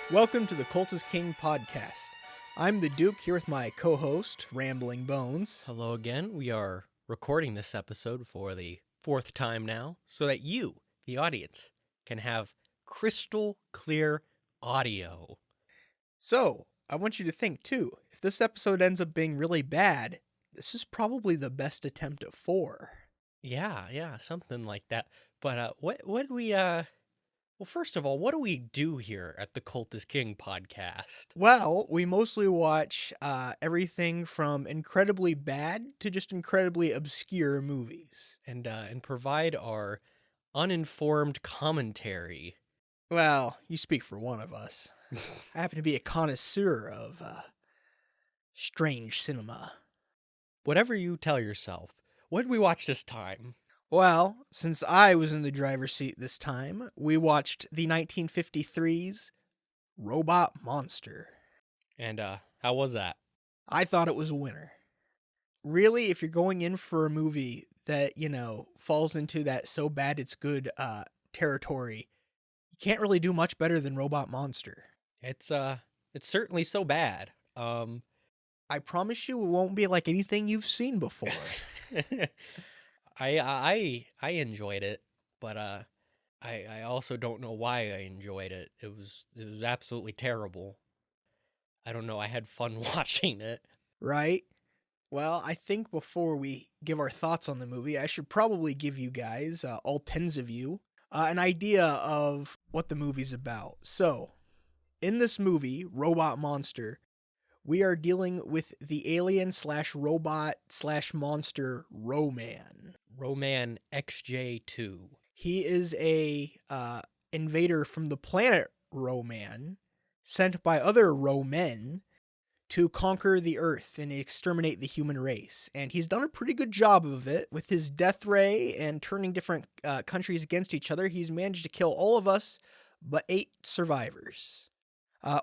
Welcome to the Cult is King podcast. I'm the Duke here with my co-host, Rambling Bones. Hello again. We are recording this episode for the fourth time now so that you, the audience, can have crystal clear audio. So, I want you to think too, if this episode ends up being really bad, this is probably the best attempt of 4. Yeah, something like that. But what do we well, first of all, what do we do here at the Cult is King podcast? Well, we mostly watch everything from incredibly bad to just incredibly obscure movies. And provide our uninformed commentary. Well, you speak for one of us. I happen to be a connoisseur of strange cinema. Whatever you tell yourself. What did we watch this time? Well, since I was in the driver's seat this time, we watched the 1953's Robot Monster. And how was that? I thought it was a winner. Really, if you're going in for a movie that, falls into that so bad it's good territory, you can't really do much better than Robot Monster. It's certainly so bad. I promise you it won't be like anything you've seen before. I enjoyed it, but I also don't know why I enjoyed it. It was absolutely terrible. I don't know. I had fun watching it. Right? Well, I think before we give our thoughts on the movie, I should probably give you guys, all 10s of you, an idea of what the movie's about. So, in this movie, Robot Monster, we are dealing with the alien/robot/monster Ro-Man. Ro-Man XJ2. He is a invader from the planet Ro-Man, sent by other Ro-Men to conquer the Earth and exterminate the human race. And he's done a pretty good job of it with his death ray and turning different countries against each other. He's managed to kill all of us but 8 survivors.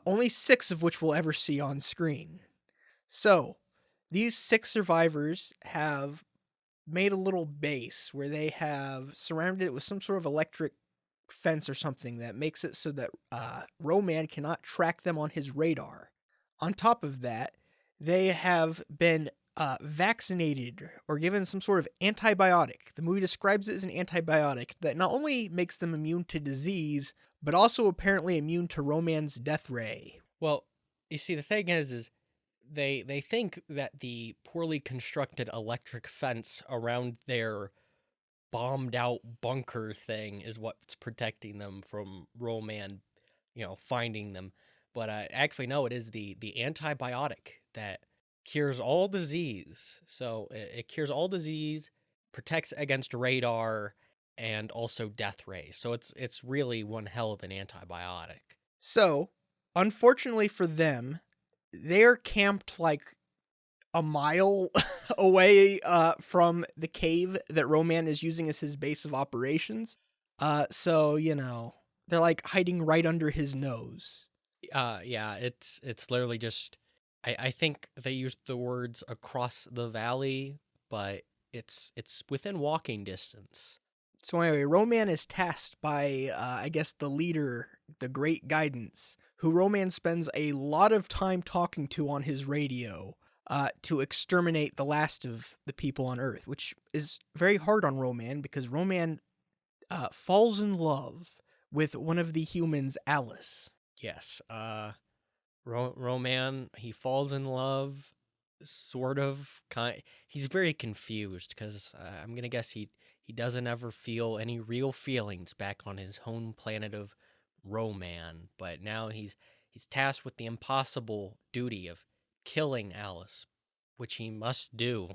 Only 6 of which we'll ever see on screen. So, these 6 survivors have made a little base where they have surrounded it with some sort of electric fence or something that makes it so that Ro-Man cannot track them on his radar. On top of that, they have been vaccinated or given some sort of antibiotic. The movie describes it as an antibiotic that not only makes them immune to disease, but also apparently immune to Ro-Man's death ray. Well, you see, the thing is they think that the poorly constructed electric fence around their bombed out bunker thing is what's protecting them from Ro-Man, finding them. But actually, no, it is the antibiotic that cures all disease. So it cures all disease, protects against radar, and also death rays. So it's really one hell of an antibiotic. So, unfortunately for them, they're camped like a mile away from the cave that Ro-Man is using as his base of operations. So, they're like hiding right under his nose. Yeah, it's literally just I think they used the words across the valley, but it's within walking distance. So anyway, Ro-Man is tasked by, I guess, the leader, the Great Guidance, who Ro-Man spends a lot of time talking to on his radio to exterminate the last of the people on Earth, which is very hard on Ro-Man because Ro-Man falls in love with one of the humans, Alice. Yes, Ro-Man, he falls in love, sort of, he's very confused because I'm gonna guess he doesn't ever feel any real feelings back on his home planet of Ro-Man, but now he's tasked with the impossible duty of killing Alice, which he must do,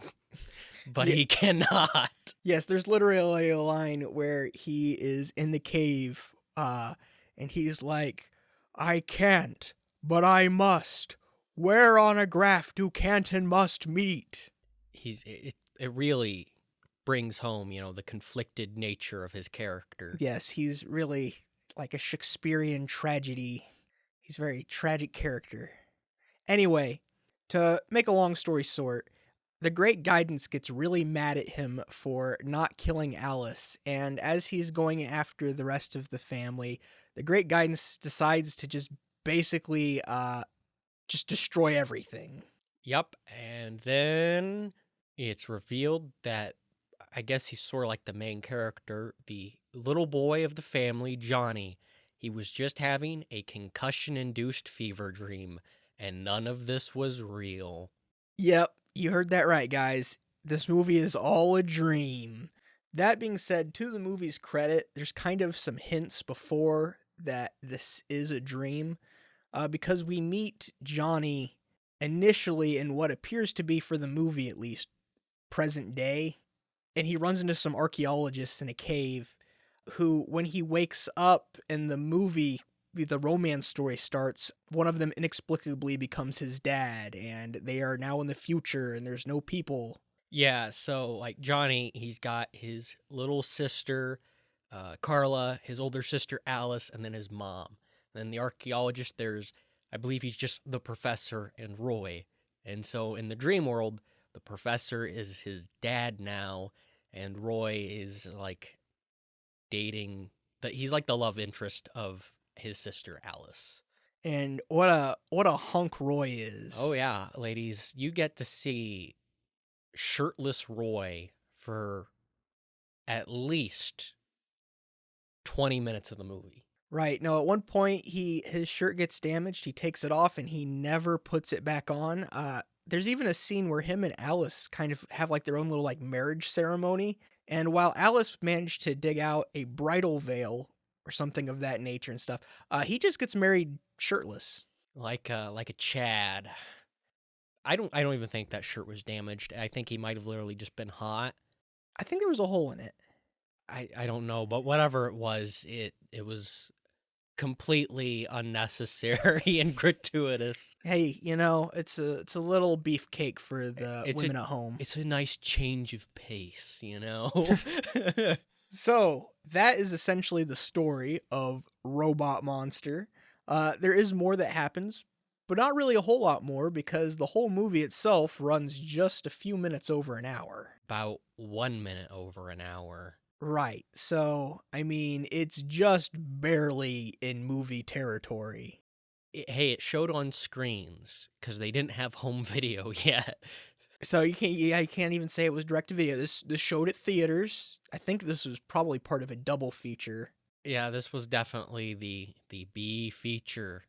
but he cannot. Yes, there's literally a line where he is in the cave, and he's like, "I can't, but I must. Where on a graph do can't and must meet?" It really brings home, the conflicted nature of his character. Yes, he's really like a Shakespearean tragedy. He's a very tragic character. Anyway, to make a long story short, the Great Guidance gets really mad at him for not killing Alice, and as he's going after the rest of the family, the Great Guidance decides to just basically just destroy everything. Yep. And then it's revealed that I guess he's sort of like the main character, the little boy of the family, Johnny. He was just having a concussion-induced fever dream, and none of this was real. Yep, you heard that right, guys. This movie is all a dream. That being said, to the movie's credit, there's kind of some hints before that this is a dream, because we meet Johnny initially in what appears to be, for the movie at least, present day, and he runs into some archaeologists in a cave who, when he wakes up in the movie, the romance story starts, one of them inexplicably becomes his dad, and they are now in the future, and there's no people. Yeah, so like Johnny, he's got his little sister, Carla, his older sister Alice, and then his mom. And then the archaeologist, I believe he's just the professor and Roy. And so in the dream world, the professor is his dad now, and Roy is like he's like the love interest of his sister Alice. And what a hunk Roy is. Oh yeah, ladies, you get to see shirtless Roy for at least 20 minutes of the movie. Right. No, at one point his shirt gets damaged, he takes it off and he never puts it back on. There's even a scene where him and Alice kind of have like their own little like marriage ceremony, and while Alice managed to dig out a bridal veil or something of that nature and stuff, he just gets married shirtless. Like a Chad. I don't even think that shirt was damaged. I think he might have literally just been hot. I think there was a hole in it. I don't know, but whatever it was was completely unnecessary and gratuitous. Hey, it's a little beefcake for the women at home. It's a nice change of pace, So that is essentially the story of Robot Monster. There is more that happens, but not really a whole lot more, because the whole movie itself runs just a few minutes over an hour. About 1 minute over an hour. Right. So, I mean, it's just barely in movie territory. It showed on screens because they didn't have home video yet. So you can't even say it was direct to video. This showed at theaters. I think this was probably part of a double feature. Yeah, this was definitely the B feature,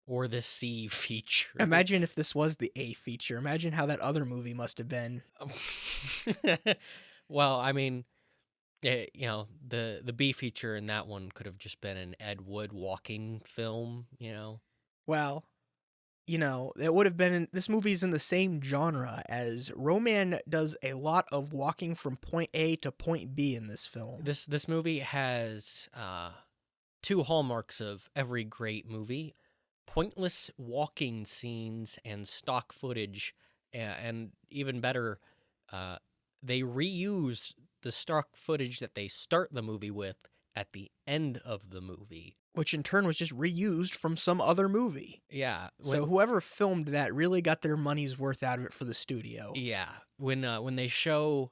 or the C feature. Imagine if this was the A feature. Imagine how that other movie must have been. Well, I mean, the B feature in that one could have just been an Ed Wood walking film, Well, it would have been. This movie's in the same genre as Roman does a lot of walking from point A to point B in this film. This movie has two hallmarks of every great movie: pointless walking scenes and stock footage, and even better, they reuse the stock footage that they start the movie with at the end of the movie. Which in turn was just reused from some other movie. Yeah. So whoever filmed that really got their money's worth out of it for the studio. Yeah. When they show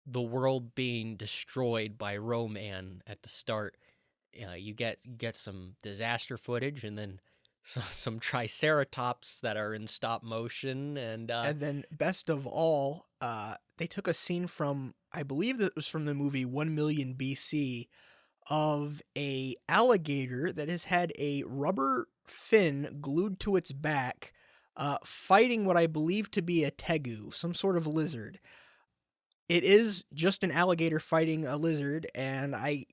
the world being destroyed by Roman at the start, you get some disaster footage, and then some Triceratops that are in stop motion, and then best of all, they took a scene from, I believe that was from the movie 1 Million BC, of a alligator that has had a rubber fin glued to its back, fighting what I believe to be a tegu, some sort of lizard. It is just an alligator fighting a lizard, and I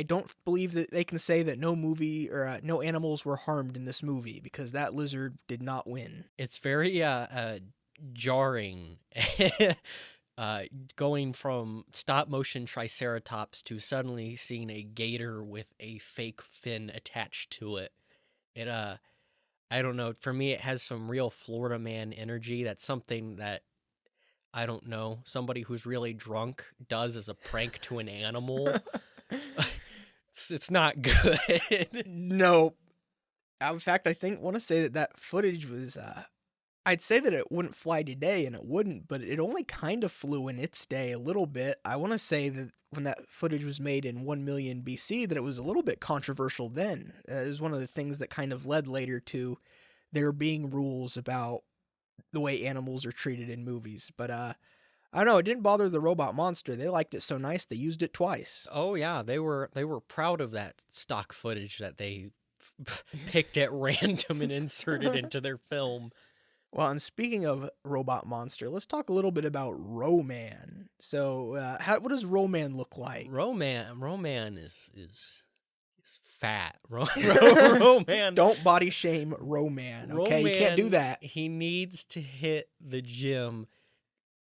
don't believe that they can say that no movie or no animals were harmed in this movie, because that lizard did not win. It's very jarring. Going from stop motion Triceratops to suddenly seeing a gator with a fake fin attached to it. I don't know. For me, it has some real Florida Man energy. That's something that, I don't know, somebody who's really drunk does as a prank to an animal. It's not good. No. In fact, I want to say that footage was I'd say that it wouldn't fly today, and it wouldn't, but it only kind of flew in its day a little bit. I want to say that when that footage was made in 1 million BC, that it was a little bit controversial then. It was one of the things that kind of led later to there being rules about the way animals are treated in movies. But I don't know, it didn't bother the robot monster. They liked it so nice they used it twice. Oh yeah, they were proud of that stock footage that they picked at random and inserted into their film. Well, and speaking of robot monster, let's talk a little bit about Roman. So, what does Roman look like? Roman is fat. Roman Don't body shame Roman, okay? You can't do that. He needs to hit the gym.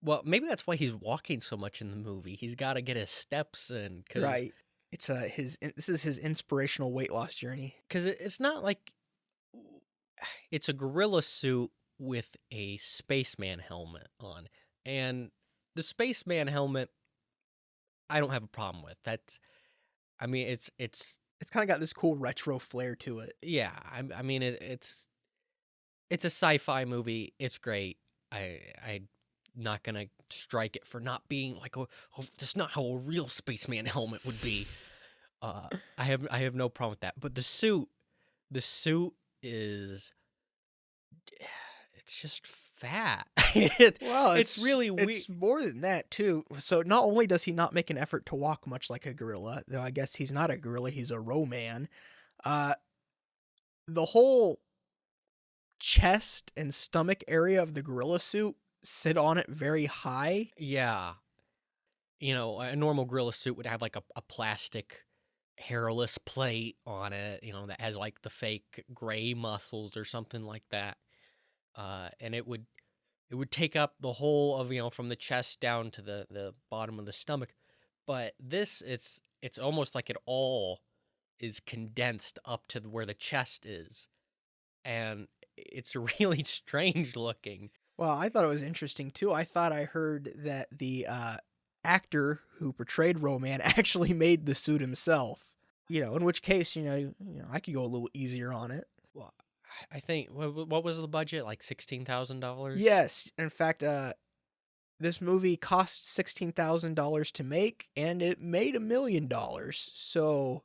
Well, maybe that's why he's walking so much in the movie. He's got to get his steps in. Right. It's this is his inspirational weight loss journey. Because it's not like it's a gorilla suit with a spaceman helmet on, and the spaceman helmet I don't have a problem with. I mean, it's kind of got this cool retro flair to it. yeah. I mean, it's a sci-fi movie. It's great. I'm not gonna strike it for not being like, oh, that's not how a real spaceman helmet would be. I have no problem with that. But the suit is, it's just fat. Well, it's really weird. It's more than that too. So not only does he not make an effort to walk much like a gorilla, though I guess he's not a gorilla, he's a Roman. The whole chest and stomach area of the gorilla suit sit on it very high. Yeah. You know, a normal gorilla suit would have like a plastic hairless plate on it, you know, that has like the fake gray muscles or something like that. And it would take up the whole of, you know, from the chest down to the bottom of the stomach. But this, it's almost like it all is condensed up to where the chest is. And it's really strange looking. Well, I thought it was interesting too. I thought I heard that the actor who portrayed Roman actually made the suit himself. You know, in which case, you know, I could go a little easier on it. Well, I think what was the budget? Like $16,000? Yes, in fact, this movie cost $16,000 to make, and it made $1 million. So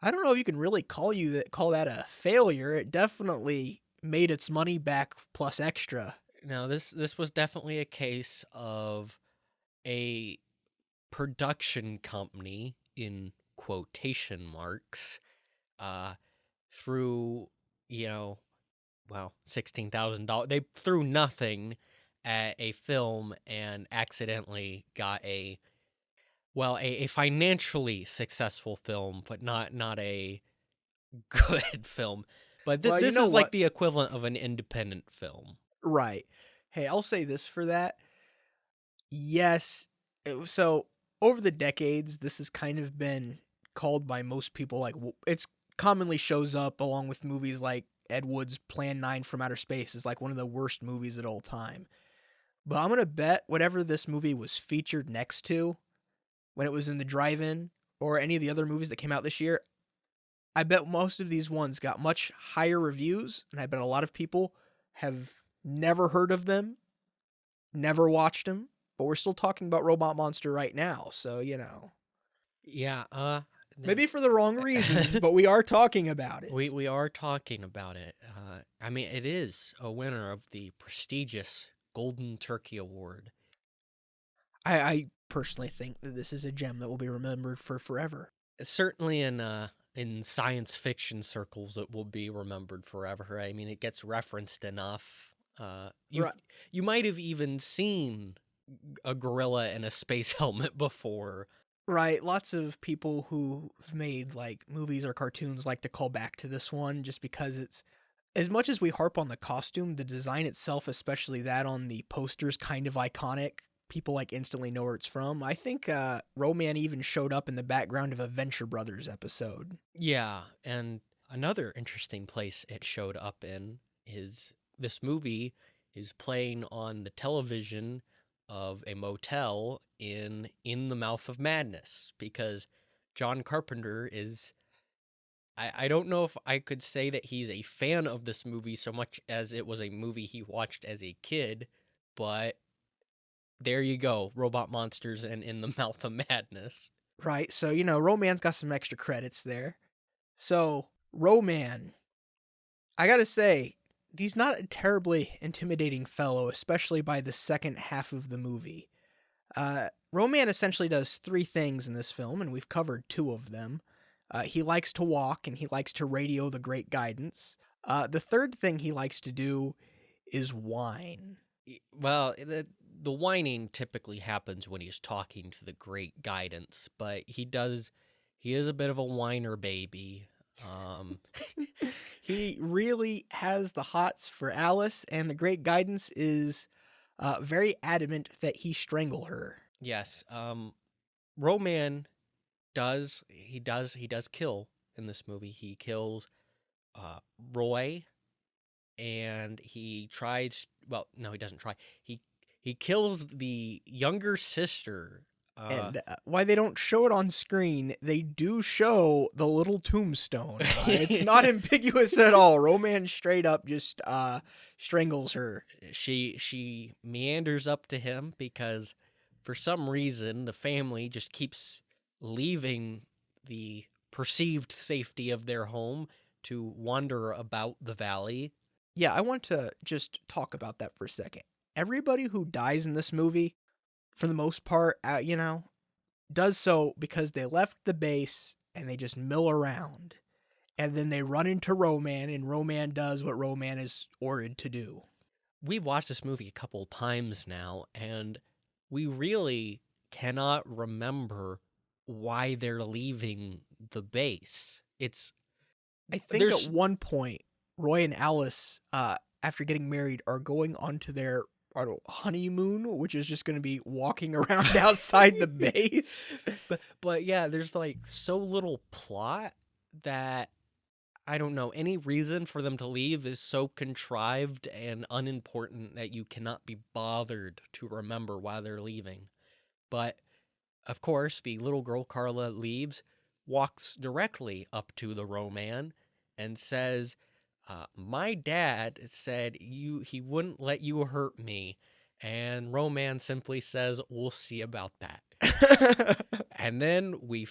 I don't know if you can really call that a failure. It definitely made its money back plus extra. No, this was definitely a case of a production company, in quotation marks, threw, you know, well, $16,000. They threw nothing at a film and accidentally got a financially successful film, but not a good film. But Well, this is like the equivalent of an independent film. Right. Hey, I'll say this for that. Yes. So over the decades, this has kind of been called by most people like, it's commonly shows up along with movies like Ed Wood's Plan 9 from Outer Space is like one of the worst movies of all time. But I'm going to bet whatever this movie was featured next to when it was in the drive-in or any of the other movies that came out this year, I bet most of these ones got much higher reviews, and I bet a lot of people have never heard of them, never watched them, but we're still talking about Robot Monster right now, so, you know. Yeah, maybe for the wrong reasons, but we are talking about it. We are talking about it. I mean, it is a winner of the prestigious Golden Turkey Award. I personally think that this is a gem that will be remembered for forever. Certainly in science fiction circles, it will be remembered forever. I mean, it gets referenced enough. You might have even seen a gorilla in a space helmet before. Right, lots of people who've made like movies or cartoons like to call back to this one just because it's, as much as we harp on the costume, the design itself, especially that on the posters, kind of iconic. People like instantly know where it's from. I think Roman even showed up in the background of a Venture Brothers episode. Yeah, and another interesting place it showed up in is this movie is playing on the television of a motel in the Mouth of Madness, because John Carpenter is, I don't know if I could say that he's a fan of this movie so much as it was a movie he watched as a kid, but there you go, Robot Monsters and In the Mouth of Madness. Right. So, Roman's got some extra credits there. So, Roman, I gotta say, he's not a terribly intimidating fellow, especially by the second half of the movie. Roman essentially does three things in this film, and we've covered two of them. He likes to walk, and he likes to radio the Great Guidance. The third thing he likes to do is whine. Well, the whining typically happens when he's talking to the Great Guidance, but he is a bit of a whiner baby. He really has the hots for Alice, and the Great Guidance is very adamant that he strangle her. Yes, Roman does kill in this movie. He kills Roy, and he tries. Well, no, he doesn't try. He kills the younger sister. And why they don't show it on screen, they do show the little tombstone. It's not ambiguous at all. Roman straight up just strangles her. She meanders up to him because for some reason the family just keeps leaving the perceived safety of their home to wander about the valley. Yeah, I want to just talk about that for a second. Everybody who dies in this movie, for the most part, does so because they left the base and they just mill around. And then they run into Roman, and Roman does what Roman is ordered to do. We've watched this movie a couple times now, and we really cannot remember why they're leaving the base. I think at one point, Roy and Alice, after getting married, are going onto their honeymoon, which is just going to be walking around outside the base. But yeah, there's like so little plot that I don't know. Any reason for them to leave is so contrived and unimportant that you cannot be bothered to remember why they're leaving. But of course, the little girl Carla leaves, walks directly up to the Roman and says, my dad said he wouldn't let you hurt me. And Roman simply says, we'll see about that. And then we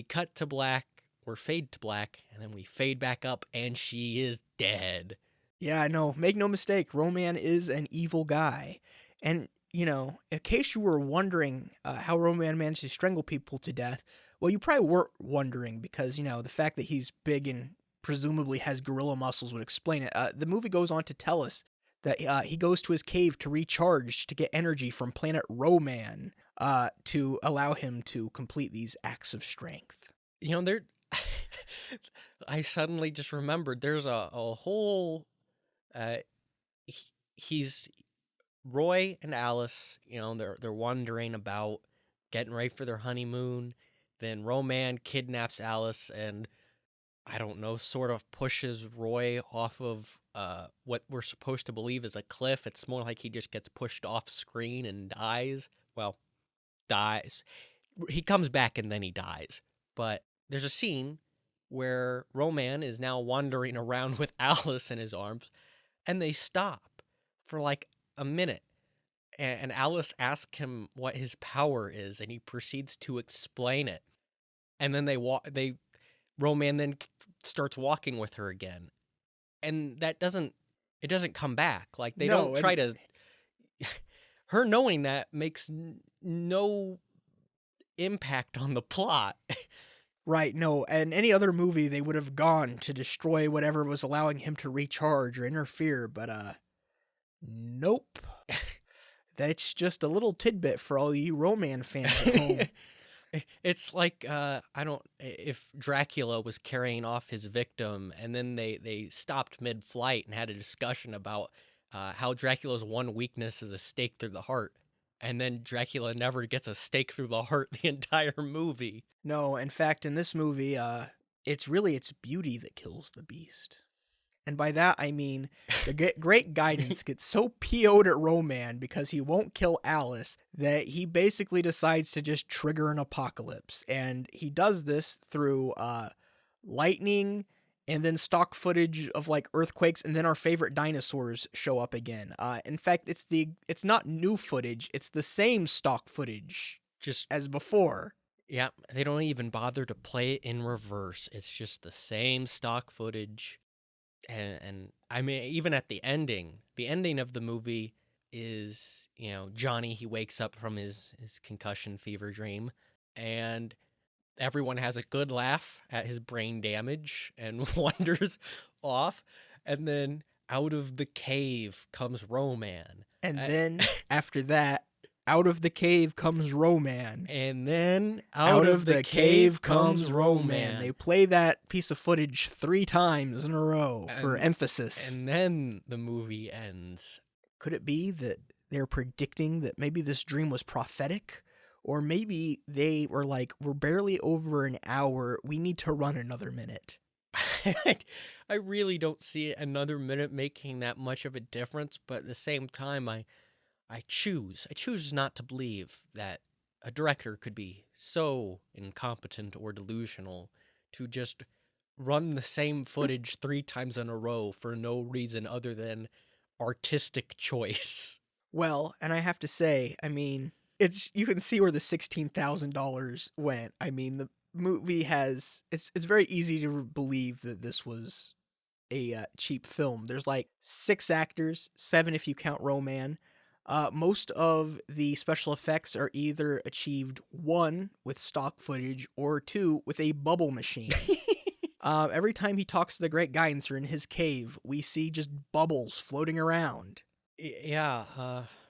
cut to black, or fade to black, and then we fade back up, and she is dead. Yeah, I know. Make no mistake, Roman is an evil guy. And, in case you were wondering how Roman managed to strangle people to death, well, you probably weren't wondering because, the fact that he's big and presumably has gorilla muscles would explain it. The movie goes on to tell us that he goes to his cave to recharge, to get energy from planet Roman, to allow him to complete these acts of strength. I suddenly just remembered there's a whole he's Roy and Alice, they're wandering about, getting ready for their honeymoon. Then Roman kidnaps Alice and, I don't know, sort of pushes Roy off of what we're supposed to believe is a cliff. It's more like he just gets pushed off screen and dies. Well, dies. He comes back and then he dies. But there's a scene where Roman is now wandering around with Alice in his arms, and they stop for like a minute. And Alice asks him what his power is, and he proceeds to explain it. And then Roman then starts walking with her again. And it doesn't come back. Like, they don't try to... Her knowing that makes no impact on the plot. Right, no, and any other movie they would have gone to destroy whatever was allowing him to recharge or interfere, but nope. That's just a little tidbit for all you Roman fans at home. It's like, if Dracula was carrying off his victim and then they stopped mid-flight and had a discussion about how Dracula's one weakness is a stake through the heart. And then Dracula never gets a stake through the heart the entire movie. No, in fact, in this movie, it's really its beauty that kills the beast. And by that, I mean, the Great Guidance gets so PO'd at Roman because he won't kill Alice that he basically decides to just trigger an apocalypse. And he does this through lightning, and then stock footage of like earthquakes, and then our favorite dinosaurs show up again. In fact, it's not new footage; it's the same stock footage Just as before. yeah, they don't even bother to play it in reverse. It's just the same stock footage. And I mean, even at the ending of the movie is, Johnny, he wakes up from his concussion fever dream, and everyone has a good laugh at his brain damage and wanders off. And then out of the cave comes Roman. And Uh, then after that, out of the cave comes Roman. And then Out of the cave comes Roman. Roman. They play that piece of footage 3 times in a row for And- emphasis. And then the movie ends. Could it be that they're predicting that maybe this dream was prophetic? Or maybe they were like, we're barely over an hour. We need to run another minute. I really don't see another minute making that much of a difference, but at the same time, I choose not to believe that a director could be so incompetent or delusional to just run the same footage 3 times in a row for no reason other than artistic choice. Well, and I have to say, I mean, you can see where the $16,000 went. I mean, the movie has it's very easy to believe that this was a cheap film. There's like 6 actors, 7 if you count Roman. Most of the special effects are either achieved 1 with stock footage or 2 with a bubble machine. Every time he talks to the Great Guidance in his cave, we see just bubbles floating around. Yeah,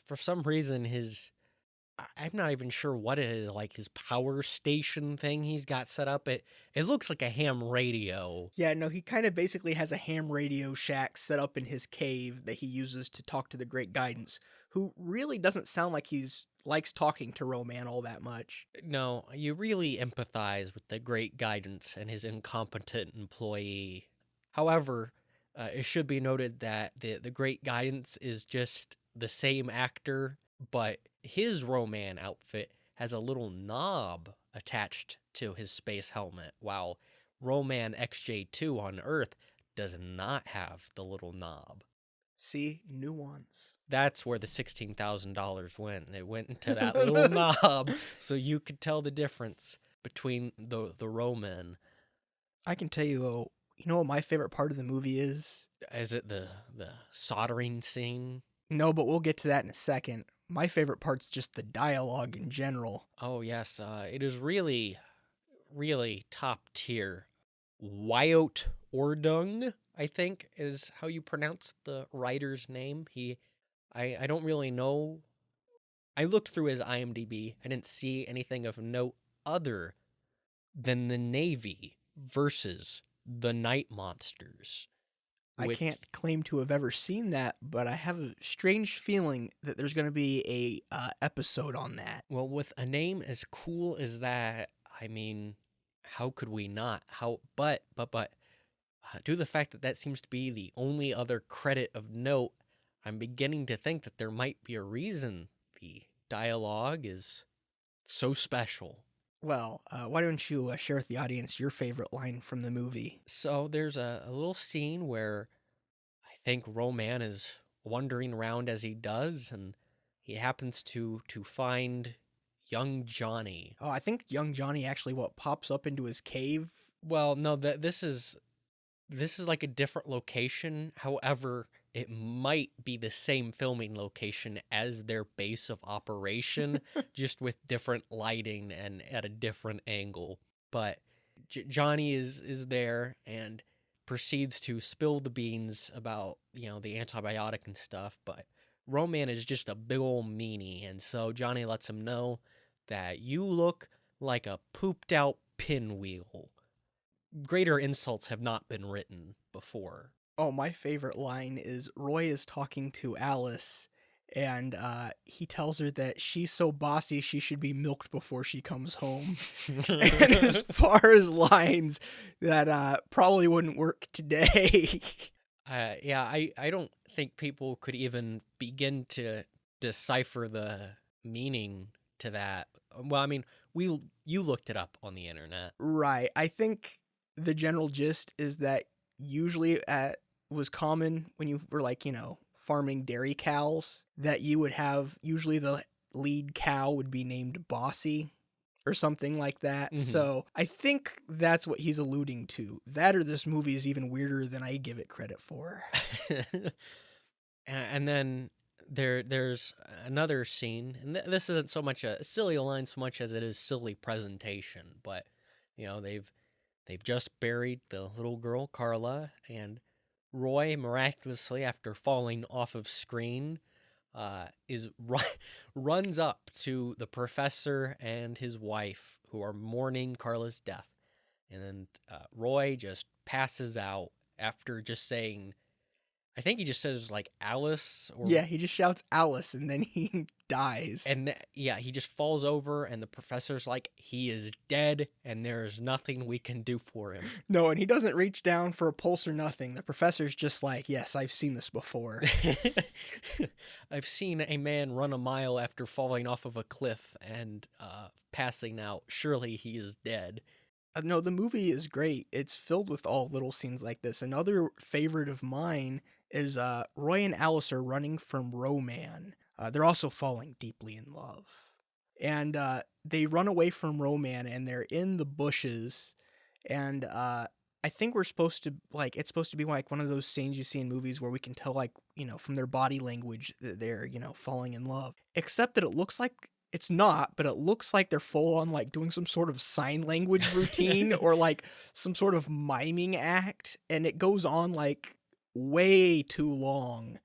for some reason I'm not even sure what it is, like his power station thing he's got set up. It looks like a ham radio. Yeah, no, he kind of basically has a ham radio shack set up in his cave that he uses to talk to the Great Guidance, who really doesn't sound like he's likes talking to Roman all that much. No, you really empathize with the Great Guidance and his incompetent employee. However, it should be noted that the Great Guidance is just the same actor, but his Roman outfit has a little knob attached to his space helmet, while Roman XJ2 on Earth does not have the little knob. See, nuance. That's where the $16,000 went. It went into that little knob, so you could tell the difference between the Roman. I can tell you, you know what my favorite part of the movie is? Is it the soldering scene? No, but we'll get to that in a second. My favorite part's just the dialogue in general. Oh yes, it is really, really top tier. Wyatt Ordung, I think, is how you pronounce the writer's name. I don't really know. I looked through his IMDb. I didn't see anything of note other than the Navy versus the Night Monsters. I can't claim to have ever seen that, but I have a strange feeling that there's going to be a episode on that. Well, with a name as cool as that, I mean, how could we not? But due to the fact that that seems to be the only other credit of note, I'm beginning to think that there might be a reason the dialogue is so special. Well, why don't you share with the audience your favorite line from the movie? So there's a little scene where I think Roman is wandering around as he does, and he happens to find young Johnny. Oh, I think young Johnny actually pops up into his cave. Well, no, this is like a different location. However, it might be the same filming location as their base of operation, just with different lighting and at a different angle. But Johnny is there and proceeds to spill the beans about, the antibiotic and stuff. But Roman is just a big old meanie. And so Johnny lets him know that you look like a pooped out pinwheel. Greater insults have not been written before. Oh, my favorite line is Roy is talking to Alice, and he tells her that she's so bossy she should be milked before she comes home. And as far as lines that probably wouldn't work today. Yeah, I don't think people could even begin to decipher the meaning to that. Well, I mean, you looked it up on the internet. Right. I think the general gist is that usually was common when you were like, farming dairy cows, that you would have usually the lead cow would be named Bossy or something like that. Hmm. So I think that's what he's alluding to. That or this movie is even weirder than I give it credit for. And then there's another scene, and this isn't so much a silly line so much as it is silly presentation. But they've just buried the little girl Carla, and Roy miraculously, after falling off of screen, runs up to the professor and his wife who are mourning Carla's death, and then Roy just passes out after just saying, I think he just says like Alice or Yeah, he just shouts Alice and then he dies. and yeah, he just falls over, and the professor's like, he is dead, and there is nothing we can do for him. No, and he doesn't reach down for a pulse or nothing. The professor's just like, yes, I've seen this before. I've seen a man run a mile after falling off of a cliff and passing out. Surely he is dead. No, the movie is great. It's filled with all little scenes like this. Another favorite of mine is Roy and Alice are running from Roman. They're also falling deeply in love. And they run away from Roman and they're in the bushes. And I think we're supposed to, like, it's supposed to be like one of those scenes you see in movies where we can tell, like, from their body language that they're, falling in love. Except that it looks like it's not, but it looks like they're full on like doing some sort of sign language routine or like some sort of miming act, and it goes on like way too long.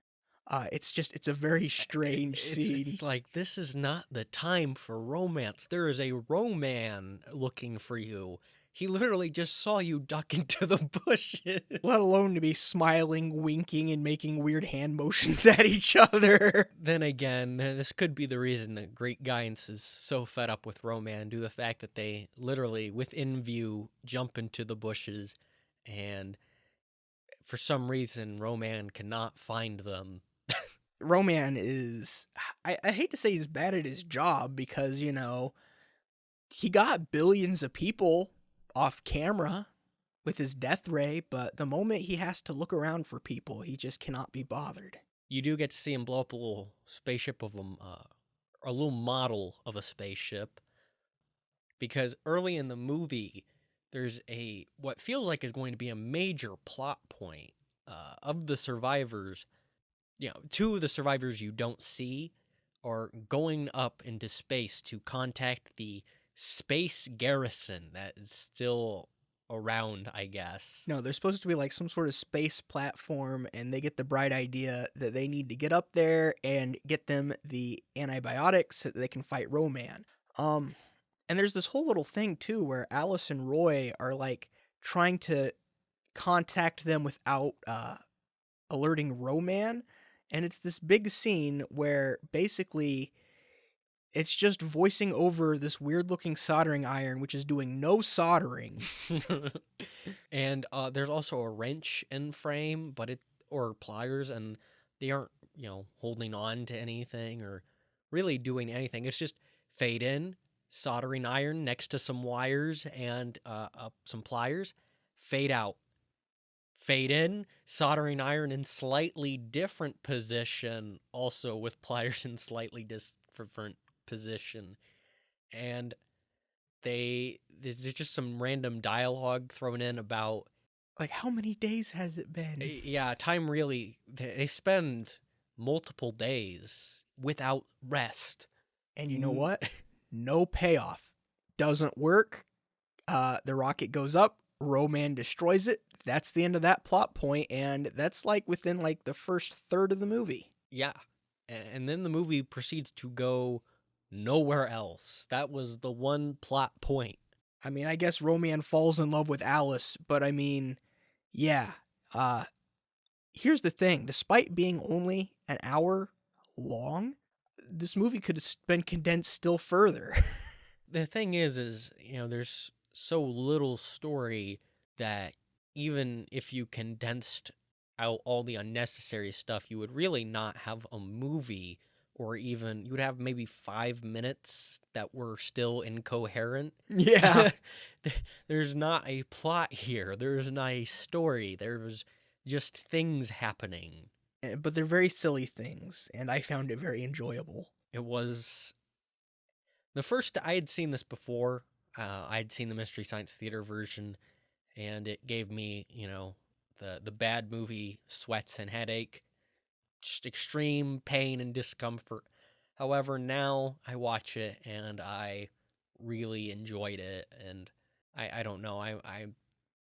It's a very strange scene. It's like, this is not the time for romance. There is a Roman looking for you. He literally just saw you duck into the bushes. Let alone to be smiling, winking, and making weird hand motions at each other. Then again, this could be the reason that Great Giants is so fed up with Roman, due to the fact that they literally, within view, jump into the bushes, and for some reason, Roman cannot find them. Roman is, I hate to say he's bad at his job because, he got billions of people off camera with his death ray, but the moment he has to look around for people, he just cannot be bothered. You do get to see him blow up a little spaceship of him, a little model of a spaceship, because early in the movie, there's what feels like is going to be a major plot point of the survivors. Two of the survivors you don't see are going up into space to contact the space garrison that is still around, I guess. No, they're supposed to be like some sort of space platform, and they get the bright idea that they need to get up there and get them the antibiotics so that they can fight Roman. And there's this whole little thing too where Alice and Roy are like trying to contact them without alerting Roman, and it's this big scene where basically it's just voicing over this weird-looking soldering iron, which is doing no soldering. And there's also a wrench in frame, or pliers, and they aren't, holding on to anything or really doing anything. It's just fade in, soldering iron next to some wires and some pliers, fade out. Fade in, soldering iron in slightly different position, also with pliers in slightly different position, and there's just some random dialogue thrown in about Like, how many days has it been? yeah, time really, they spend multiple days without rest. And you know what? No payoff. Doesn't work. The rocket goes up, Roman destroys it. That's the end of that plot point, and that's like within like the first third of the movie. Yeah, and then the movie proceeds to go nowhere else. That was the one plot point. I mean, I guess Roman falls in love with Alice, but I mean, yeah. Here's the thing. Despite being only an hour long, this movie could have been condensed still further. The thing is, there's so little story that even if you condensed out all the unnecessary stuff, you would really not have a movie or even you would have maybe 5 minutes that were still incoherent. Yeah. There's not a plot here. There's not a story. There's just things happening. But they're very silly things, and I found it very enjoyable. It was the first I had seen this before. I'd seen the Mystery Science Theater version, and it gave me, the bad movie sweats and headache, just extreme pain and discomfort. However, now I watch it and I really enjoyed it, and I don't know, I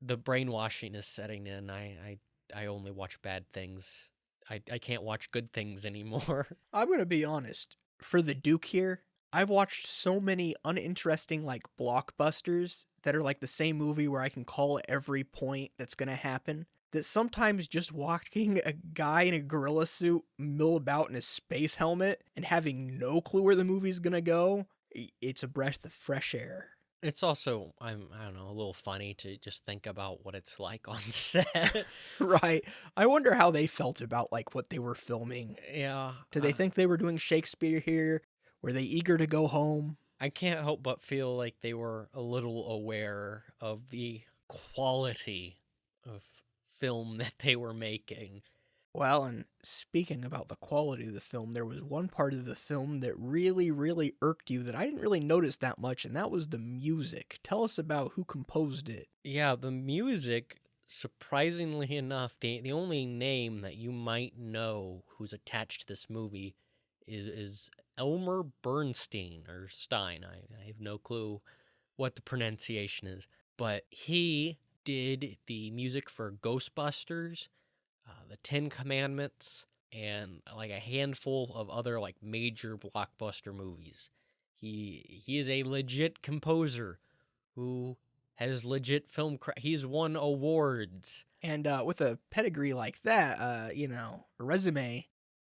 the brainwashing is setting in. I only watch bad things. I can't watch good things anymore. I'm going to be honest. For the Duke here, I've watched so many uninteresting, like, blockbusters that are like the same movie where I can call every point that's going to happen, that sometimes just watching a guy in a gorilla suit mill about in a space helmet and having no clue where the movie's going to go, it's a breath of fresh air. It's also, I don't know, a little funny to just think about what it's like on set. Right. I wonder how they felt about, like, what they were filming. Yeah. Did they think they were doing Shakespeare here? Were they eager to go home? I can't help but feel like they were a little aware of the quality of film that they were making. Well, and speaking about the quality of the film, there was one part of the film that really, really irked you that I didn't really notice that much, and that was the music. Tell us about who composed it. Yeah, the music, surprisingly enough, the only name that you might know who's attached to this movie is Elmer Bernstein, or Stein. I have no clue what the pronunciation is, but he did the music for Ghostbusters, the Ten Commandments, and like a handful of other like major blockbuster movies. He is a legit composer who has legit he's won awards. And with a pedigree like that, a resume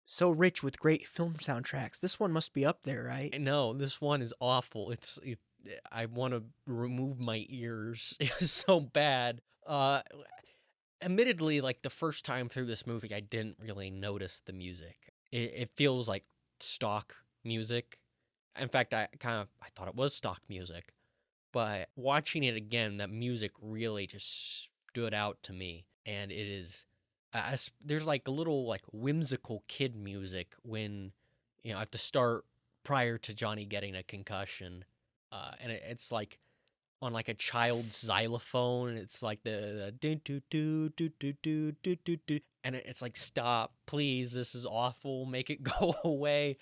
so rich with great film soundtracks, this one must be up there, right? No, this one is awful. I want to remove my ears. It's so bad. Admittedly, like the first time through this movie, I didn't really notice the music. It feels like stock music. In fact, I thought it was stock music, but watching it again, that music really just stood out to me, and it is. There's like a little like whimsical kid music when at the start prior to Johnny getting a concussion, and it's like on like a child's xylophone. It's like the do do do do do do do do do, and it's like, stop, please, this is awful, make it go away.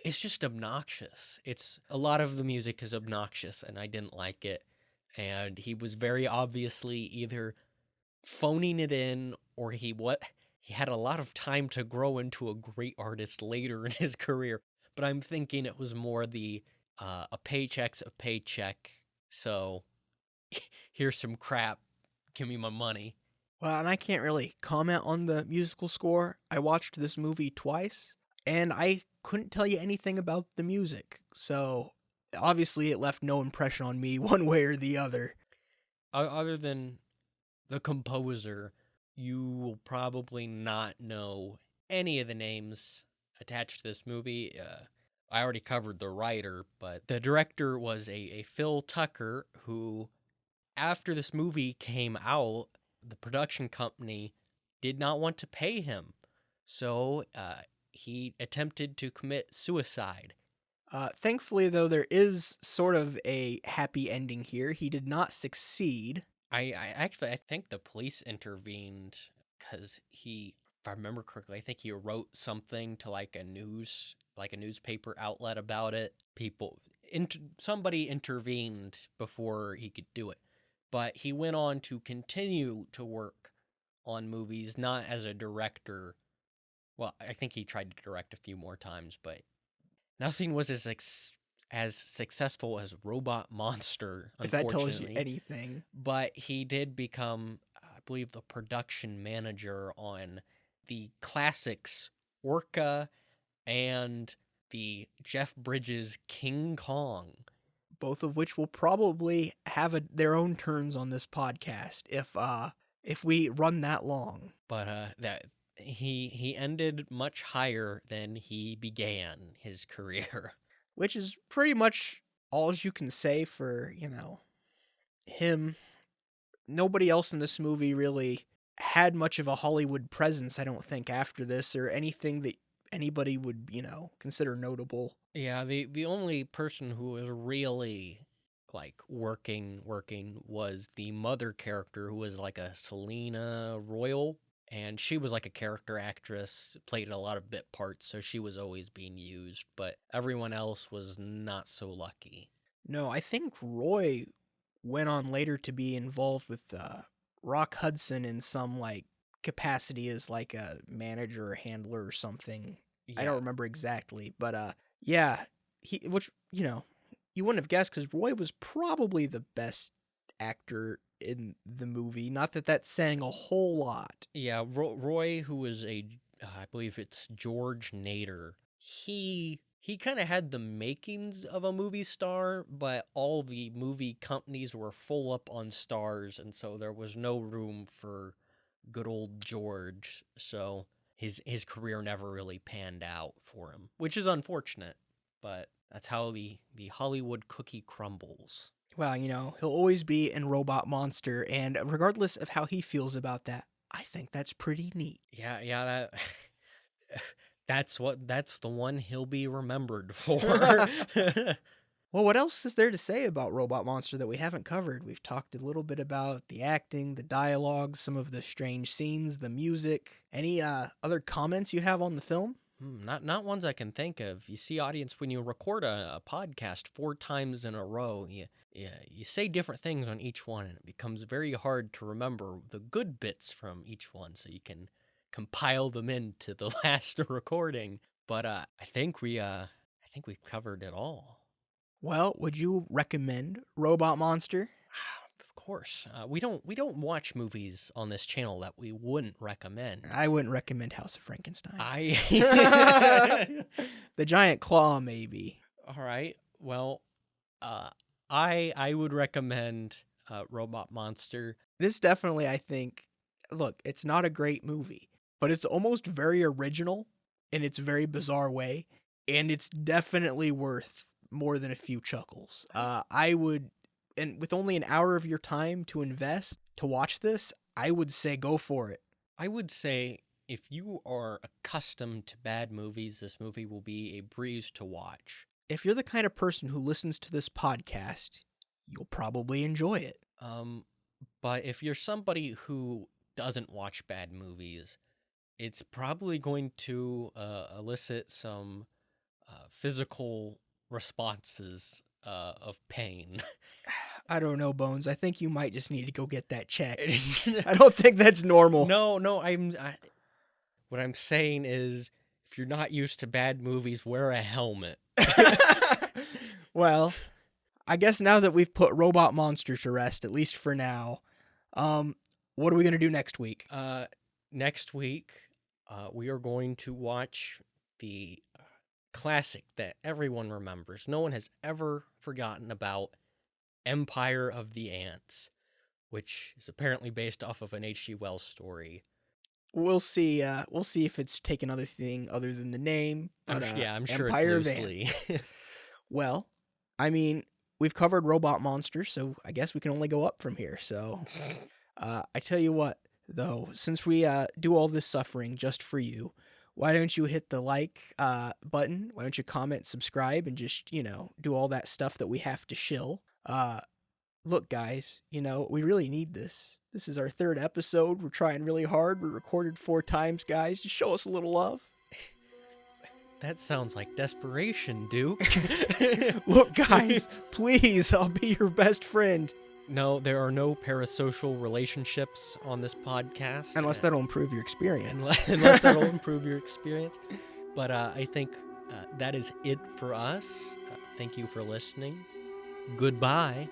It's just obnoxious. It's a lot of the music is obnoxious, and I didn't like it. And he was very obviously either phoning it in, or he had a lot of time to grow into a great artist later in his career. But I'm thinking it was more the a paycheck's a paycheck, so here's some crap, give me my money. Well, and I can't really comment on the musical score. I watched this movie twice, and I couldn't tell you anything about the music. So obviously it left no impression on me one way or the other. Other than the composer, you will probably not know any of the names attached to this movie. I already covered the writer, but the director was a Phil Tucker, who, after this movie came out, the production company did not want to pay him. So he attempted to commit suicide. Thankfully, though, there is sort of a happy ending here. He did not succeed. I think the police intervened because if I remember correctly, I think he wrote something to like a newspaper outlet about it. Somebody intervened before he could do it, but he went on to continue to work on movies, not as a director. Well, I think he tried to direct a few more times, but nothing was as successful as Robot Monster, If that unfortunately. tells you anything. But he did become, I believe, the production manager on the classics Orca and the Jeff Bridges King Kong. Both of which will probably have their own turns on this podcast if we run that long. But he ended much higher than he began his career. Which is pretty much all you can say for, him. Nobody else in this movie really had much of a Hollywood presence, I don't think, after this, or anything that anybody would, consider notable. Yeah, the only person who was really like working was the mother character, who was like a Selena Royal, and she was like a character actress, played a lot of bit parts, so she was always being used, but everyone else was not so lucky. No, I think Roy went on later to be involved with Rock Hudson in some like capacity as like a manager or handler or something. I don't remember exactly, but yeah, which you wouldn't have guessed because Roy was probably the best actor in the movie. Not that that's saying a whole lot. Yeah, Roy, who was I believe it's George Nader, he kind of had the makings of a movie star, but all the movie companies were full up on stars, and so there was no room for good old George. So his career never really panned out for him, which is unfortunate, but that's how the Hollywood cookie crumbles. Well, he'll always be in Robot Monster, and regardless of how he feels about that, I think that's pretty neat. Yeah, that's the one he'll be remembered for. Well, what else is there to say about Robot Monster that we haven't covered? We've talked a little bit about the acting, the dialogue, some of the strange scenes, the music. Any other comments you have on the film? Not ones I can think of. You see, audience, when you record a podcast 4 times in a row, you say different things on each one, and it becomes very hard to remember the good bits from each one, so you can compile them into the last recording. But I think we've covered it all. Well, would you recommend Robot Monster? Of course. We don't watch movies on this channel that we wouldn't recommend. I wouldn't recommend House of Frankenstein. The Giant Claw, maybe. All right. Well, I would recommend Robot Monster. This definitely, I think, look, it's not a great movie, but it's almost very original in its very bizarre way, and it's definitely worth more than a few chuckles. I would, and with only an hour of your time to invest to watch this, I would say go for it. I would say if you are accustomed to bad movies, this movie will be a breeze to watch. If you're the kind of person who listens to this podcast, you'll probably enjoy it. But if you're somebody who doesn't watch bad movies, it's probably going to elicit some physical responses of pain. I don't know, Bones. I think you might just need to go get that checked. I don't think that's normal. No, what I'm saying is, if you're not used to bad movies, wear a helmet. Well, I guess now that we've put Robot Monster to rest, at least for now, what are we going to do next week? Next week, we are going to watch the classic that everyone remembers. No one has ever forgotten about, Empire of the Ants, which is apparently based off of an H.G. Wells story. We'll see. We'll see if it's taken other thing other than the name. But, I'm sure Empire it's of loosely. Ants. Well, I mean, we've covered Robot Monster, so I guess we can only go up from here. So, I tell you what, though, since we do all this suffering just for you, why don't you hit the like button? Why don't you comment, subscribe, and just, do all that stuff that we have to shill? Look, guys, we really need this. This is our 3rd episode. We're trying really hard. We're recorded 4 times, guys. Just show us a little love. That sounds like desperation, Duke. Look, guys, please, I'll be your best friend. No, there are no parasocial relationships on this podcast. Unless that'll improve your experience. Unless that'll improve your experience. But I think that is it for us. Thank you for listening. Goodbye.